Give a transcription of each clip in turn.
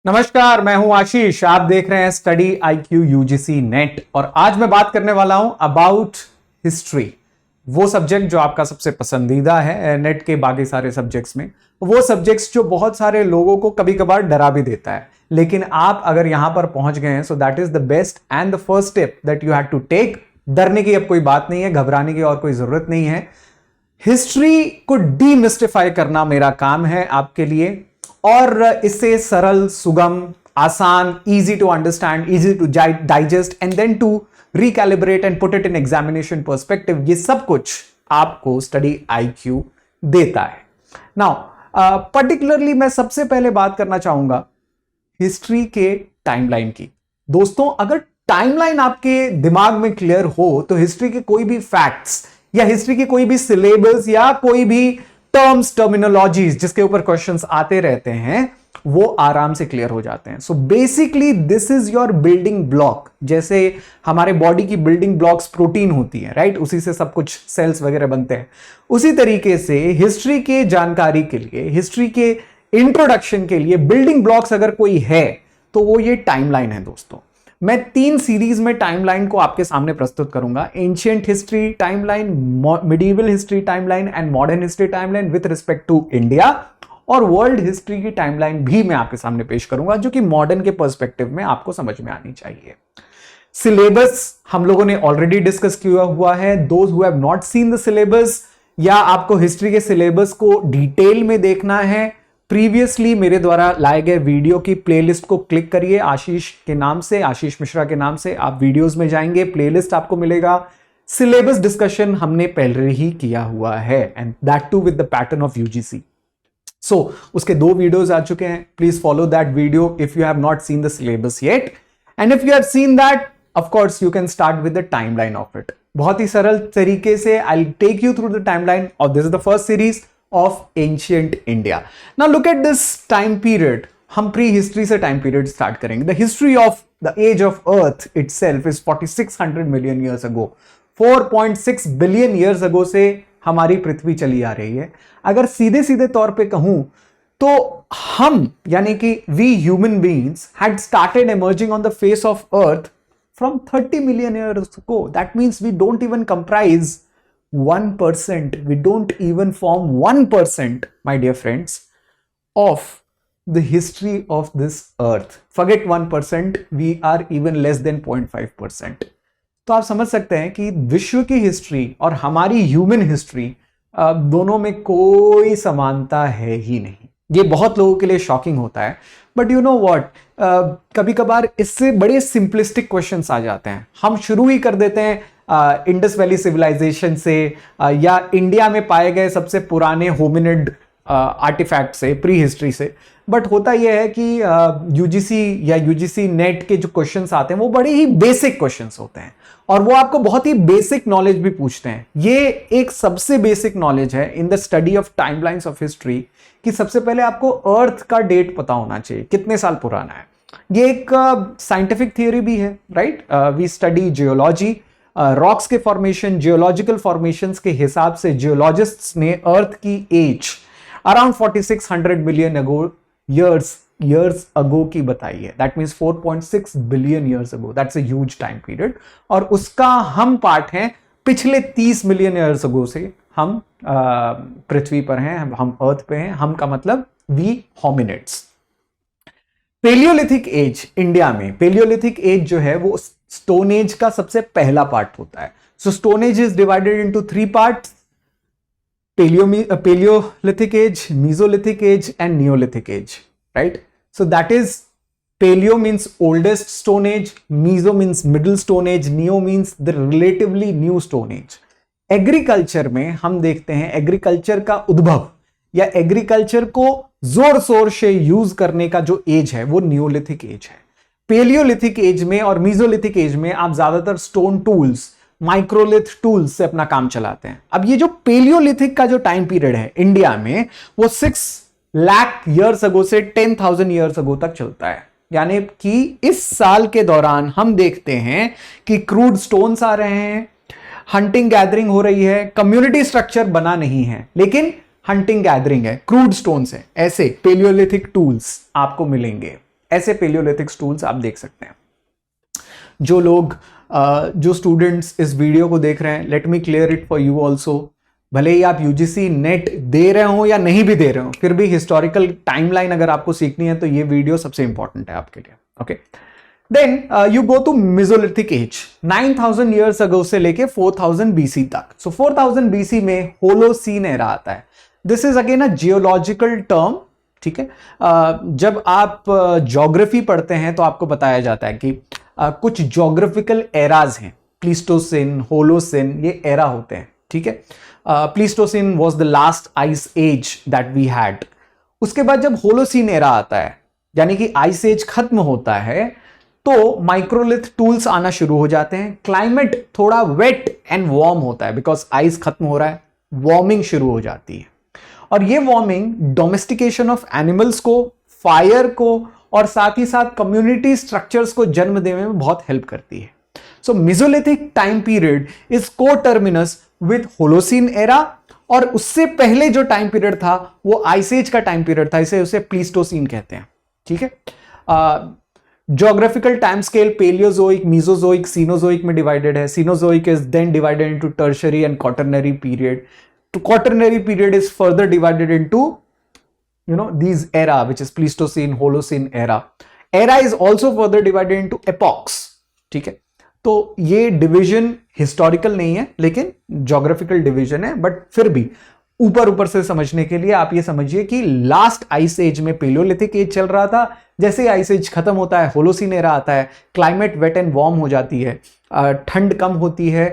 नमस्कार, मैं हूं आशीष। आप देख रहे हैं स्टडी IQ UGC नेट और आज मैं बात करने वाला हूं अबाउट हिस्ट्री। वो सब्जेक्ट जो आपका सबसे पसंदीदा है नेट के बाकी सारे सब्जेक्ट्स में, वो सब्जेक्ट्स जो बहुत सारे लोगों को कभी कभार डरा भी देता है, लेकिन आप अगर यहां पर पहुंच गए हैं so that is the best and the first step that you have to take. डरने की अब कोई बात नहीं है, घबराने की और कोई जरूरत नहीं है। हिस्ट्री को डीमिस्टिफाई करना मेरा काम है आपके लिए, और इससे सरल, सुगम, आसान, easy to understand, easy to digest and then to recalibrate and put it in examination perspective, ये सब कुछ आपको स्टडी IQ देता है। नाउ पर्टिकुलरली मैं सबसे पहले बात करना चाहूंगा हिस्ट्री के टाइमलाइन की। दोस्तों, अगर टाइमलाइन आपके दिमाग में क्लियर हो तो हिस्ट्री के कोई भी फैक्ट्स या हिस्ट्री की कोई भी सिलेबस या कोई भी टर्म्स, टर्मिनोलॉजीज जिसके ऊपर क्वेश्चंस आते रहते हैं वो आराम से क्लियर हो जाते हैं। So basically this is your building block. जैसे हमारे बॉडी की बिल्डिंग ब्लॉक्स प्रोटीन होती है, राइट? उसी से सब कुछ सेल्स वगैरह बनते हैं। उसी तरीके से हिस्ट्री के जानकारी के लिए, हिस्ट्री के इंट्रोडक्शन के लिए बिल्डिंग ब्लॉक्स अगर कोई है तो वो ये टाइमलाइन है। दोस्तों, मैं 3 सीरीज में टाइमलाइन को आपके सामने प्रस्तुत करूंगा। Ancient history timeline, medieval history timeline and modern history timeline with respect to India, और वर्ल्ड हिस्ट्री की टाइमलाइन भी मैं आपके सामने पेश करूंगा जो कि मॉडर्न के पर्सपेक्टिव में आपको समझ में आनी चाहिए। सिलेबस हम लोगों ने ऑलरेडी डिस्कस किया हुआ है। Those who have not seen the syllabus, या आपको हिस्ट्री के सिलेबस को डिटेल में देखना है, प्रीवियसली मेरे द्वारा लाए गए वीडियो की प्लेलिस्ट को क्लिक करिए। आशीष के नाम से, आशीष मिश्रा के नाम से आप वीडियोस में जाएंगे, प्लेलिस्ट आपको मिलेगा। सिलेबस डिस्कशन हमने पहले ही किया हुआ है, and that too with the pattern of UGC। सो उसके 2 वीडियोस आ चुके हैं। Please follow that video if you have not seen the syllabus yet, and if you have seen that of course you can start with the timeline of it. बहुत ही सरल तरीके से I will take you through the timeline of this is the first series of ancient India. Now look at this time period. हम pre history से time period start करेंगे। The history of the age of Earth itself is 4600 million years ago. 4.6 billion years ago से हमारी पृथ्वी चली आ रही है। अगर सीधे सीधे तौर पे कहूं तो हम, यानी कि we human beings had started emerging on the face of Earth from 30 million years ago. That means we don't even comprise 1%. We don't even form 1%, my dear friends, of the history of this earth. Forget 1%, we are even less than 0.5%. तो आप समझ सकते हैं कि विश्व की history और हमारी ह्यूमन हिस्ट्री दोनों में कोई समानता है ही नहीं। ये बहुत लोगों के लिए शॉकिंग होता है, बट यू नो व्हाट, कभी कभार इससे बड़े सिंपलिस्टिक क्वेश्चंस आ जाते हैं। हम शुरू ही कर देते हैं इंडस वैली सिविलाइजेशन से, या इंडिया में पाए गए सबसे पुराने होमिनिड आर्टिफैक्ट से, प्री हिस्ट्री से। बट होता यह है कि UGC या UGC नेट के जो क्वेश्चंस आते हैं वो बड़े ही बेसिक क्वेश्चंस होते हैं, और वो आपको बहुत ही बेसिक नॉलेज भी पूछते हैं। ये एक सबसे बेसिक नॉलेज है in the study of timelines of history, कि सबसे पहले आपको अर्थ का डेट पता होना चाहिए, कितने साल पुराना है। ये एक साइंटिफिक थियोरी भी है, right? We study geology, rocks के फॉर्मेशन, जियोलॉजिकल फॉर्मेशंस के हिसाब से जियोलॉजिस्ट्स ने अर्थ की age around 4600 million years ago की बताई है। That means 4.6 billion years ago. That's a huge time period, और उसका हम पार्ट हैं पिछले 30 मिलियन years ago से। हम पृथ्वी पर हैं, हम अर्थ पे हैं। हम का मतलब we hominids. Paleolithic age India में, पेलियोलिथिक एज जो है वो स्टोन एज का सबसे पहला पार्ट होता है। सो stone age is divided into 3 parts: Paleolithic age, Mesolithic age and Neolithic age, right? So that is, Paleo means oldest stone age, Meso means middle stone age, Neo means the relatively new stone age. Agriculture में हम देखते हैं agriculture का उद्भव या agriculture को जोर शोर से यूज करने का जो एज है वो न्यूलिथिक एज है। पेलियोलिथिक एज में और मीजोलिथिक एज में आप ज्यादातर स्टोन टूल्स, माइक्रोलिथ टूल्स से अपना काम चलाते हैं। अब ये जो पेलियोलिथिक का जो टाइम पीरियड है इंडिया में वो 6 लाख ईयर्स अगो से 10,000 ईयर्स अगो तक चलता है। यानी कि इस साल के दौरान हम देखते हैं कि क्रूड स्टोन्स आ रहे हैं, हंटिंग गैदरिंग हो रही है, कम्युनिटी स्ट्रक्चर बना नहीं है लेकिन हंटिंग गैदरिंग है, क्रूड स्टोन्स है। ऐसे पेलियोलिथिक टूल्स आपको मिलेंगे। ऐसे पेलियोलिथिक टूल्स आप देख सकते हैं। जो स्टूडेंट्स इस वीडियो को देख रहे हैं, let me clear it for you also, भले ही आप यूजीसी नेट दे रहे हो या नहीं भी दे रहे हो, फिर भी हिस्टोरिकल टाइमलाइन अगर आपको सीखनी है तो ये वीडियो सबसे इंपॉर्टेंट है आपके लिए। Okay, then you go to Mesolithic age, 9000 years ago से लेके 4000 बीसी तक। सो 4000 बीसी में होलोसीन एरा आता है। This is again a geological term, ठीक है। जब आप ज्योग्राफी पढ़ते हैं तो आपको बताया जाता है कि कुछ ज्योग्राफिकल एराज हैं, प्लीस्टोसिन, होलोसिन, ये एरा होते हैं, ठीक है। Pleistocene was the last ice age that we had. उसके बाद जब होलोसीन एरा आता है, यानी कि आइस एज खत्म होता है, तो माइक्रोलिथ टूल्स आना शुरू हो जाते हैं। क्लाइमेट थोड़ा वेट एंड वार्म होता है, बिकॉज आइस खत्म हो रहा है, वार्मिंग शुरू हो जाती है। और ये वार्मिंग डोमेस्टिकेशन ऑफ एनिमल्स को, फायर को और साथ ही साथ कम्युनिटी स्ट्रक्चर्स को जन्म देने में बहुत हेल्प करती है। So Mesolithic time period is coterminous with Holocene era, और उससे पहले जो टाइम पीरियड था वो आइस एज का टाइम पीरियड था, इसे उसे प्लीस्टोसीन कहते हैं, ठीक है। Geographical time scale Palaeozoic, Mesozoic, Cenozoic में डिवाइडेड है। Cenozoic is then divided into Tertiary and Quaternary period. तो Quaternary period is further divided into these era, which is Pleistocene, Holocene era. Era is also further divided into epochs, ठीक है। तो ये division historical नहीं है, लेकिन geographical division है, but फिर भी ऊपर से समझने के लिए आप ये समझिए कि लास्ट आइस एज में पेलियोलिथिक एज चल रहा था। जैसे ही आइस एज खत्म होता है, होलोसीन एरा आता है, क्लाइमेट वेट एंड वार्म हो जाती है, ठंड कम होती है,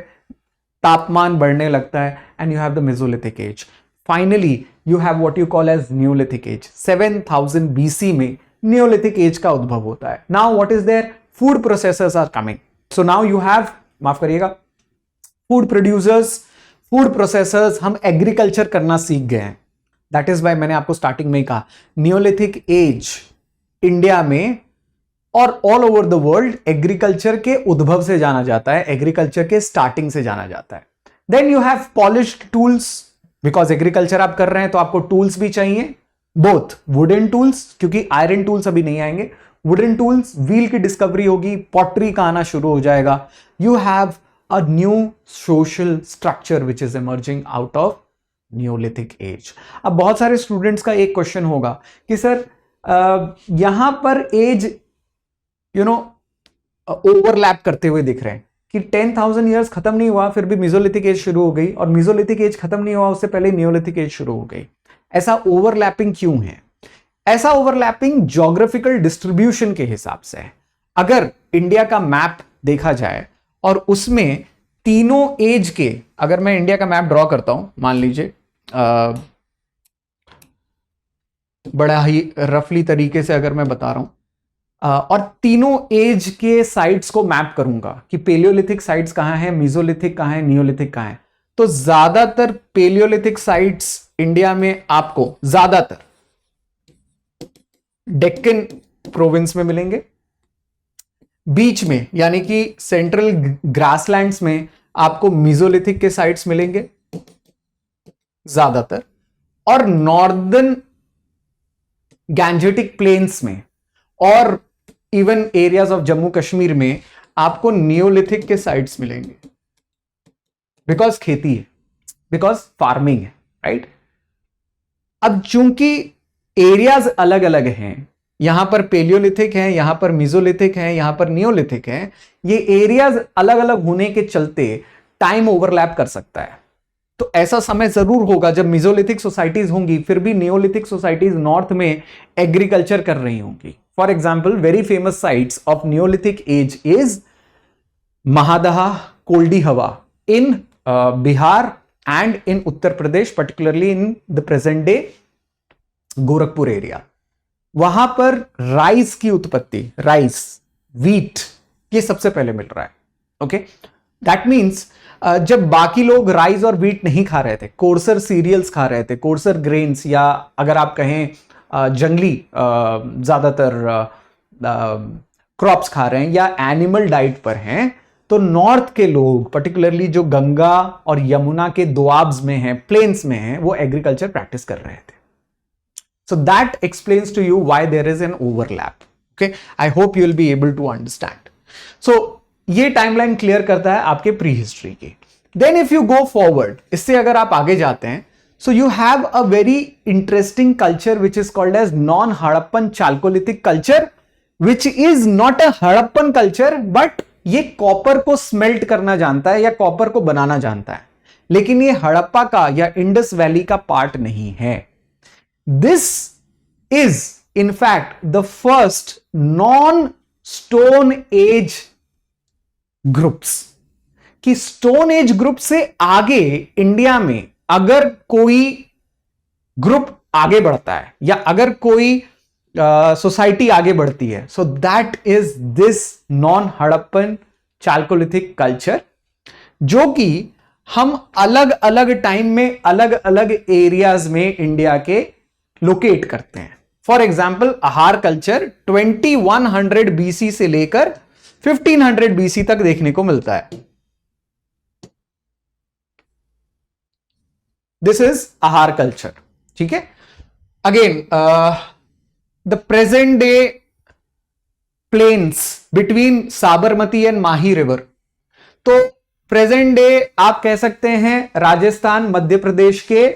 तापमान बढ़ने लगता है, and you have the Mesolithic as. Finally, you have what you call as Neolithic age. 7000 BC में Neolithic age का उद्भव होता है। Now what is there? Food processors are coming. So now you have, माफ करिएगा, food producers, food processors, हम agriculture करना सीख गए हैं। That is why मैंने आपको स्टार्टिंग में ही कहा, Neolithic age इंडिया में और all over the world agriculture के उद्भव से जाना जाता है, एग्रीकल्चर के स्टार्टिंग से जाना जाता है। Then you have polished tools, because agriculture आप कर रहे हैं तो आपको टूल्स भी चाहिए, बोथ वुडन टूल्स, क्योंकि आयरन टूल्स अभी नहीं आएंगे, वुडन टूल्स, व्हील की डिस्कवरी होगी, पॉटरी का आना शुरू हो जाएगा। You have a new social structure which is emerging out of neolithic age. अब बहुत सारे स्टूडेंट्स का एक क्वेश्चन होगा कि सर यहां पर एज ओवरलैप करते हुए दिख रहे हैं कि 10,000 ईयर्स खत्म नहीं हुआ, फिर भी मेसोलिथिक एज शुरू हो गई, और मेसोलिथिक एज खत्म नहीं हुआ, उससे पहले नियोलिथिक एज शुरू हो गई। ऐसा ओवरलैपिंग क्यों है? ऐसा ओवरलैपिंग ज्योग्राफिकल डिस्ट्रीब्यूशन के हिसाब से है। अगर इंडिया का मैप देखा जाए और उसमें तीनों एज के, अगर मैं इंडिया का मैप ड्रॉ करता हूं, मान लीजिए बड़ा ही रफली तरीके से अगर मैं बता रहा हूं, और तीनों एज के साइट्स को मैप करूंगा कि पेलियोलिथिक साइट्स कहां हैं, मेसोलिथिक कहां है, नियोलिथिक कहां है, तो ज्यादातर पेलियोलिथिक साइट्स इंडिया में आपको ज्यादातर डेक्कन प्रोविंस में मिलेंगे। बीच में यानी कि सेंट्रल ग्रासलैंड्स में आपको मेसोलिथिक के साइट्स मिलेंगे ज्यादातर, और नॉर्दर्न गैंजेटिक प्लेन्स में और even areas of Jammu Kashmir में आपको नियोलिथिक के साइट्स मिलेंगे, बिकॉज खेती है, बिकॉज फार्मिंग है, राइट। अब चूंकि एरियाज अलग अलग हैं, यहां पर पेलियोलिथिक है, यहां पर मेसोलिथिक है, यहां पर नियोलिथिक है, ये एरियाज अलग अलग होने के चलते टाइम ओवरलैप कर सकता है। तो ऐसा समय जरूर होगा जब मेसोलिथिक सोसाइटीज होंगी, फिर भी नियोलिथिक सोसाइटीज नॉर्थ में एग्रीकल्चर कर रही होंगी। For example, very famous sites of Neolithic age is Mahadaha, Koldihwa in Bihar and in Uttar Pradesh, particularly in the present day Gorakhpur area. वहां पर राइस की उत्पत्ति, राइस, व्हीट, ये सबसे पहले मिल रहा है। ओके, दैट मीन्स जब बाकी लोग राइस और व्हीट नहीं खा रहे थे, कोर्सर सीरियल्स खा रहे थे, कोर्सर ग्रेन्स, या अगर आप कहें जंगली ज्यादातर क्रॉप्स खा रहे हैं या एनिमल डाइट पर हैं, तो नॉर्थ के लोग, पर्टिकुलरली जो गंगा और यमुना के दोआब्स में हैं, प्लेन्स में हैं, वो एग्रीकल्चर प्रैक्टिस कर रहे थे। So that explains to you why there is an overlap. Okay, I hope you will be able to understand. So ये टाइमलाइन क्लियर करता है आपके प्री हिस्ट्री की. Then if you go forward, इससे अगर आप आगे जाते हैं, so you have a very interesting culture which is called as non Harappan Chalcolithic culture, which is not a Harappan culture, but ये कॉपर को स्मेल्ट करना जानता है या कॉपर को बनाना जानता है, लेकिन ये हड़प्पा का या इंडस वैली का पार्ट नहीं है. This is in fact the first non stone age groups. कि स्टोन एज ग्रुप से आगे इंडिया में अगर कोई ग्रुप आगे बढ़ता है या अगर कोई सोसाइटी आगे बढ़ती है, सो that is this non Harappan Chalcolithic culture, जो कि हम अलग अलग टाइम में अलग अलग एरियाज में इंडिया के लोकेट करते हैं. For example Ahar culture 2100 BC से लेकर 1500 बीसी तक देखने को मिलता है. This is Ahar culture. ठीक है. Again the present day plains between Sabarmati and Mahi river. तो प्रेजेंट डे आप कह सकते हैं राजस्थान मध्य प्रदेश के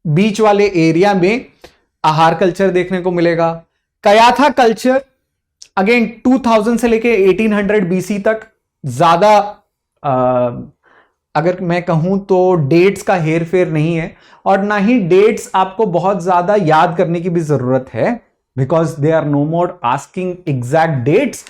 बीच वाले एरिया में आहार कल्चर देखने को मिलेगा. कयाथा कल्चर अगेन 2000 से लेके 1800 बीसी तक. ज्यादा अगर मैं कहूं तो डेट्स का हेर फेर नहीं है, और ना ही डेट्स आपको बहुत ज्यादा याद करने की भी जरूरत है, because they are no more asking exact dates.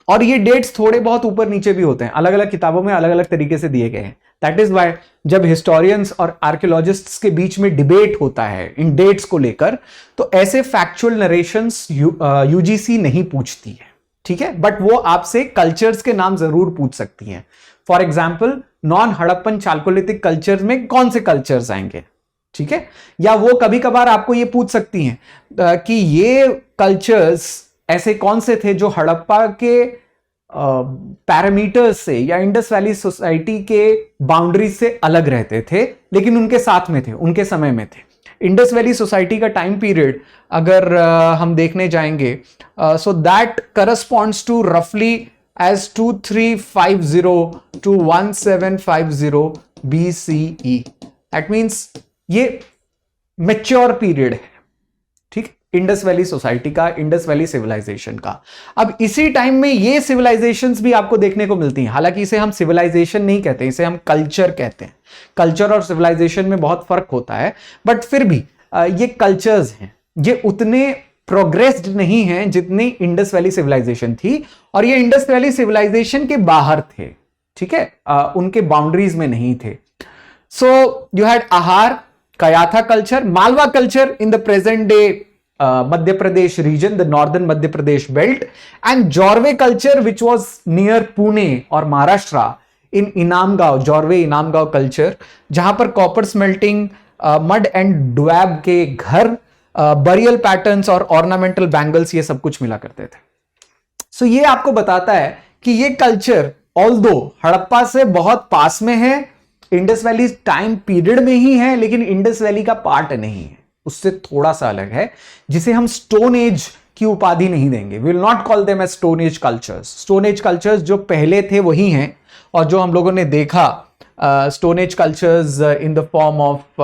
और ये डेट्स थोड़े बहुत ऊपर नीचे भी होते हैं, अलग अलग किताबों में अलग अलग तरीके से दिए गए हैं. दैट इज वाई जब हिस्टोरियंस और आर्कियोलॉजिस्ट्स के बीच में डिबेट होता है इन डेट्स को लेकर, तो ऐसे फैक्चुअल नरेशंस यूजीसी नहीं पूछती है. ठीक है, बट वो आपसे कल्चर्स के नाम जरूर पूछ सकती हैं. For example non Harappan chalcolithic cultures में कौन से कल्चर्स आएंगे. ठीक है, या वो कभी कभार आपको ये पूछ सकती हैं कि ये कल्चर्स ऐसे कौन से थे जो हड़प्पा के पैरामीटर्स से या इंडस वैली सोसाइटी के बाउंड्रीज से अलग रहते थे, लेकिन उनके साथ में थे, उनके समय में थे. इंडस वैली सोसाइटी का टाइम पीरियड अगर हम देखने जाएंगे, सो दैट करस्पॉन्ड्स टू रफली as 2350 to 1750 BCE. That means ये मैच्योर पीरियड है. ठीक, इंडस वैली सोसाइटी का, इंडस वैली सिविलाइजेशन का. अब इसी टाइम में ये सिविलाइजेशंस भी आपको देखने को मिलती हैं. हालांकि इसे हम सिविलाइजेशन नहीं कहते, इसे हम कल्चर कहते हैं. कल्चर और सिविलाइजेशन में बहुत फर्क होता है, बट फिर भी ये कल्चर्स हैं. ये उतने प्रोग्रेस्ड नहीं हैं जितनी इंडस वैली सिविलाइजेशन थी, और ये इंडस वैली सिविलाइजेशन के बाहर थे. ठीक है, उनके बाउंड्रीज में नहीं थे. सो you had Ahar, Kayatha culture, Malwa culture in the present day Madhya Pradesh region, the northern Madhya Pradesh belt, and Jorve culture which was near Pune or Maharashtra in Inamgaon, Jorve Inamgaon culture, जहां पर copper smelting, mud and ड्वेब के घर, burial patterns और ornamental bangles, ये सब कुछ मिला करते थे. सो ये आपको बताता है कि ये कल्चर ऑल्दो हड़प्पा से बहुत पास में है, इंडस वैली टाइम पीरियड में ही है, लेकिन इंडस वैली का पार्ट नहीं है, उससे थोड़ा सा अलग है, जिसे हम स्टोन एज की उपाधि नहीं देंगे. We will not call them as stone age cultures. Stone age cultures जो पहले थे वही हैं, और जो हम लोगों ने देखा stone age cultures in the form of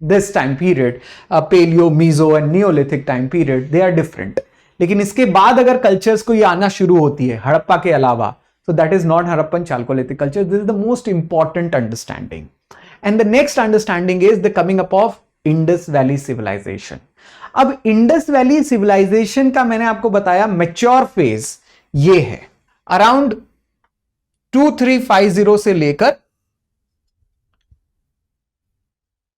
this time period, paleo, meso and neolithic time period, they are different. लेकिन इसके बाद अगर कल्चर्स को ये आना शुरू होती है हड़प्पा के अलावा, so that is not Harappan Chalcolithic culture. This is the most important understanding. And the next understanding is the coming up of Indus Valley civilization. अब Indus Valley civilization का मैंने आपको बताया mature phase ये है around 2350 से लेकर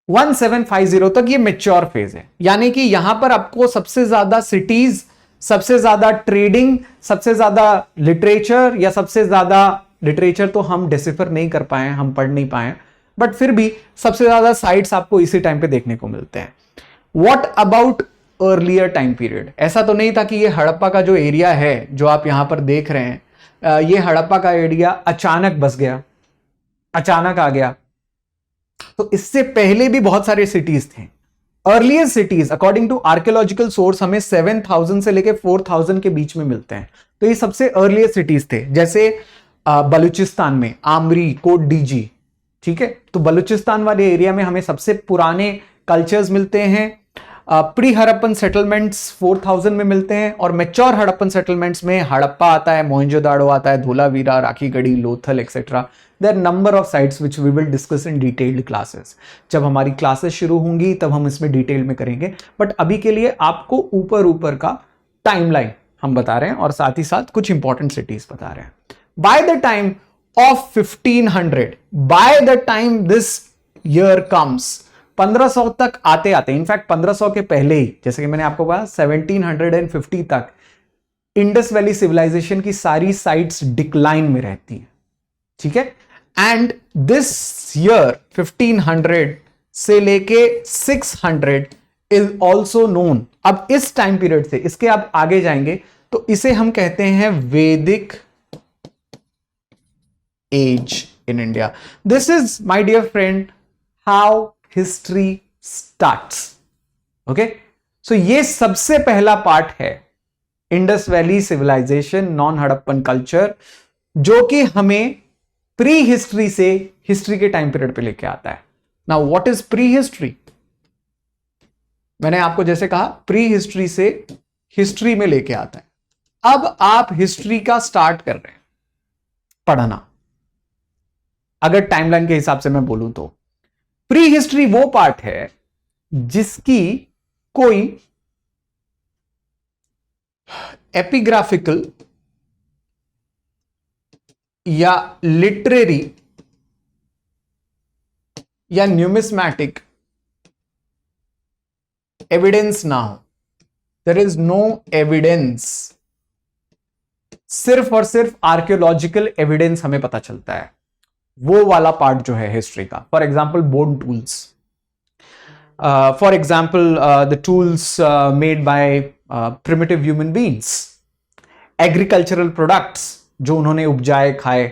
1750 तक. ये mature phase है, यानी कि यहां पर आपको सबसे ज्यादा सिटीज, सबसे ज्यादा ट्रेडिंग, सबसे ज्यादा लिटरेचर, या सबसे ज्यादा लिटरेचर तो हम डिसिफर नहीं कर पाए, हम पढ़ नहीं पाए, बट फिर भी सबसे ज्यादा साइट्स आपको इसी टाइम पे देखने को मिलते हैं. What about earlier time period? ऐसा तो नहीं था कि ये हड़प्पा का जो एरिया है जो आप यहां पर देख रहे हैं, ये हड़प्पा का एरिया अचानक बस गया, अचानक आ गया. तो इससे पहले भी बहुत सारे सिटीज थे. Earliest cities according to archaeological source हमें 7000 से लेके 4000 के बीच में मिलते हैं। तो ये सबसे अर्लीस्ट सिटीज थे, जैसे बलूचिस्तान में आमरी, कोट डीजी, ठीक है। तो बलूचिस्तान वाले एरिया में हमें सबसे पुराने कल्चर्स मिलते हैं। प्री हड़प्पन सेटलमेंट्स 4000 में मिलते हैं, और मैच्योर हड़प्पन सेटलमेंट्स में हड़प्पा आता है, मोहनजोदाड़ो आता है, Dholavira, Rakhigarhi, Lothal etcetera. There number of sites which we will discuss in detailed classes. जब हमारी क्लासेस शुरू होंगी तब हम इसमें डिटेल में करेंगे, बट अभी के लिए आपको ऊपर ऊपर का टाइमलाइन हम बता रहे हैं और साथ ही साथ कुछ इंपॉर्टेंट सिटीज बता रहे हैं। By the time of 1500, by the time this year comes, 1500 तक आते आते, इनफैक्ट 1500 के पहले ही, जैसे कि मैंने आपको कहा 1750 तक इंडस वैली सिविलाइजेशन की सारी साइट्स डिक्लाइन में रहती हैं, ठीक है। एंड दिस ईयर 1500 से लेके 600 इज ऑल्सो नोन। अब इस टाइम पीरियड से इसके आप आगे जाएंगे तो इसे हम कहते हैं Vedic age in India. This is my dear friend how history starts. Okay, so ये सबसे पहला पार्ट है Indus valley civilisation, non Harappan culture, जो कि हमें प्री हिस्ट्री से हिस्ट्री के टाइम पीरियड पे लेके आता है। Now what is prehistory? मैंने आपको जैसे कहा प्री हिस्ट्री से हिस्ट्री में लेके आता है। अब आप हिस्ट्री का स्टार्ट कर रहे हैं पढ़ना, अगर टाइमलाइन के हिसाब से मैं बोलूं तो प्री हिस्ट्री वो पार्ट है जिसकी कोई एपिग्राफिकल या लिटरेरी या न्यूमिस्मैटिक एविडेंस ना हो। देयर इज नो एविडेंस, सिर्फ और सिर्फ आर्कियोलॉजिकल एविडेंस हमें पता चलता है, वो वाला पार्ट जो है हिस्ट्री का। For example bone tools, for example the tools made by primitive human beings, agricultural products जो उन्होंने उपजाए खाए,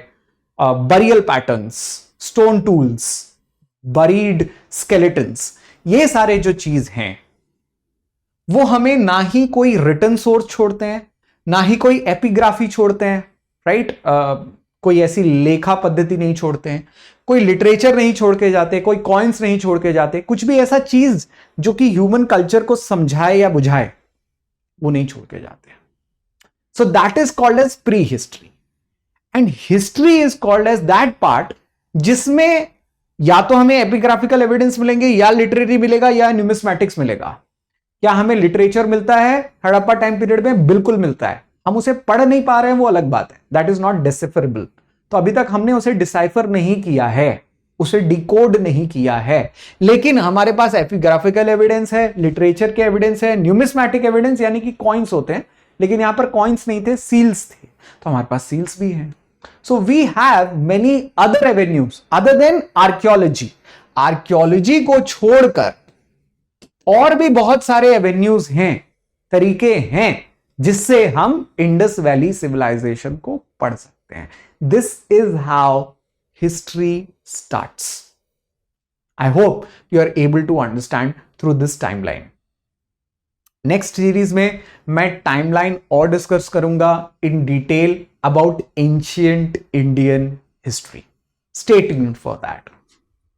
burial patterns, stone tools, buried skeletons, ये सारे जो चीज हैं वो हमें ना ही कोई रिटन सोर्स छोड़ते हैं, ना ही कोई एपिग्राफी छोड़ते हैं, राइट? कोई ऐसी लेखा पद्धति नहीं छोड़ते हैं, कोई लिटरेचर नहीं छोड़ के जाते, कोई कॉइन्स नहीं छोड़ के जाते, कुछ भी ऐसा चीज जो कि ह्यूमन कल्चर को समझाए या बुझाए वो नहीं छोड़ के जाते। So that is called as pre history, and history is called as that part जिसमें या तो हमें एपिग्राफिकल एविडेंस मिलेंगे, या लिटरेरी मिलेगा, या न्यूमिस्मैटिक्स मिलेगा। क्या हमें लिटरेचर मिलता है हड़प्पा टाइम पीरियड में? बिल्कुल मिलता है। हम उसे पढ़ नहीं पा रहे हैं वो अलग बात है, दैट इज नॉट डिसिफरेबल। तो अभी तक हमने उसे डिसाइफर नहीं किया है, उसे डिकोड नहीं किया है, लेकिन हमारे पास एपिग्राफिकल एविडेंस है, लिटरेचर के एविडेंस है, न्यूमिस्मैटिक एविडेंस यानी कि कॉइन्स होते हैं, लेकिन यहां पर कॉइन्स नहीं थे, सील्स थे, तो हमारे पास सील्स भी हैं। So we have many other avenues other than archaeology. Archaeology को छोड़कर और भी बहुत सारे एवेन्यूज हैं, तरीके हैं जिससे हम इंडस वैली सिविलाइजेशन को पढ़ सकते हैं। This is how history starts. I hope you are able to understand through this timeline. Next series में मैं टाइमलाइन और डिस्कस करूंगा in detail about ancient Indian history. Stay tuned for that.